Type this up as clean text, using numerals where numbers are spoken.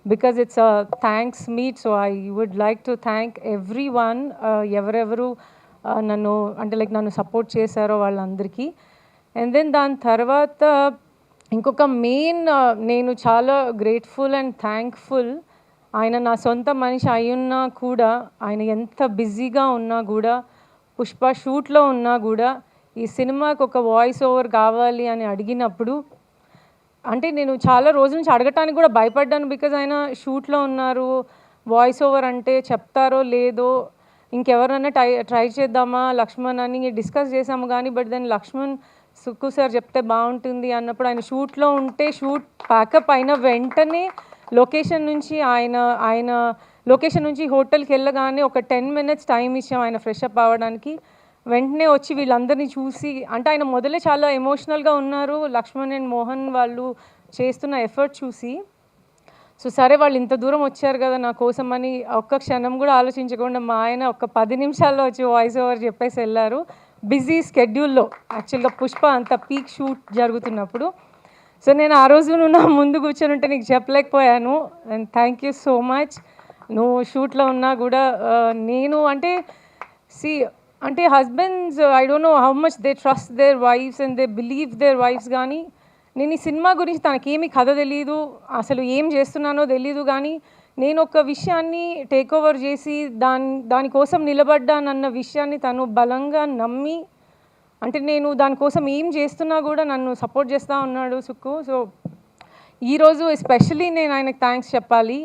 because it's a thanks meet. So I would like to thank everyone, ఎవరెవరు నన్ను అంటే like నన్ను support చేశారో వాళ్ళందరికీ. అండ్ దెన్ దాని తర్వాత ఇంకొక మెయిన్ నేను చాలా గ్రేట్ఫుల్ అండ్ థ్యాంక్ఫుల్. ఆయన నా సొంత మనిషి అయ్యున్నా కూడా, ఆయన ఎంత బిజీగా ఉన్నా కూడా, పుష్ప షూట్లో ఉన్నా కూడా ఈ సినిమాకి ఒక వాయిస్ ఓవర్ కావాలి అని అడిగినప్పుడు, అంటే నేను చాలా రోజుల నుంచి అడగటానికి కూడా భయపడ్డాను. బికాజ్ ఆయన షూట్లో ఉన్నారు, వాయిస్ ఓవర్ అంటే చెప్తారో లేదో, ఇంకెవరన్నా ట్రై చేద్దామా లక్ష్మణ్ అని డిస్కస్ చేసాము. కానీ but then Lakshman Sukku sir చెప్తే బాగుంటుంది అన్నప్పుడు ఆయన షూట్లో ఉంటే, షూట్ ప్యాకప్ అయిన వెంటనే లొకేషన్ నుంచి హోటల్కి వెళ్ళగానే ఒక 10 minutes టైం ఇచ్చాం ఆయన ఫ్రెష్ అప్ అవ్వడానికి. వెంటనే వచ్చి వీళ్ళందరినీ చూసి, అంటే ఆయన మొదలే చాలా ఎమోషనల్గా ఉన్నారు. లక్ష్మణ్ అండ్ మోహన్ వాళ్ళు చేస్తున్న ఎఫర్ట్ చూసి, సో సరే వాళ్ళు ఇంత దూరం వచ్చారు కదా నా కోసం అని ఒక్క క్షణం కూడా ఆలోచించకుండా మా ఆయన ఒక 10 నిమిషాల్లో వచ్చి వాయిస్ ఓవర్ చెప్పేసి వెళ్ళారు. బిజీ స్కెడ్యూల్లో యాక్చువల్గా పుష్ప అంత పీక్ షూట్ జరుగుతున్నప్పుడు. సో నేను ఆ రోజు నువ్వు నా ముందు కూర్చొని ఉంటే నీకు చెప్పలేకపోయాను. And thank you so much. నువ్వు షూట్లో ఉన్నా కూడా నేను అంటే husbands, I don't know how much they trust their wives and they believe their wives. కానీ నేను ఈ సినిమా గురించి తనకేమీ కథ తెలీదు, అసలు ఏం చేస్తున్నానో తెలీదు. కానీ నేను ఒక విషయాన్ని టేక్ ఓవర్ చేసి దానికోసం నిలబడ్డానన్న విషయాన్ని తను బలంగా నమ్మి, అంటే నేను దానికోసం ఏం చేస్తున్నా కూడా నన్ను సపోర్ట్ చేస్తూ ఉన్నాడు సుక్కు. సో ఈరోజు ఎస్పెషలీ నేను ఆయనకు థ్యాంక్స్ చెప్పాలి.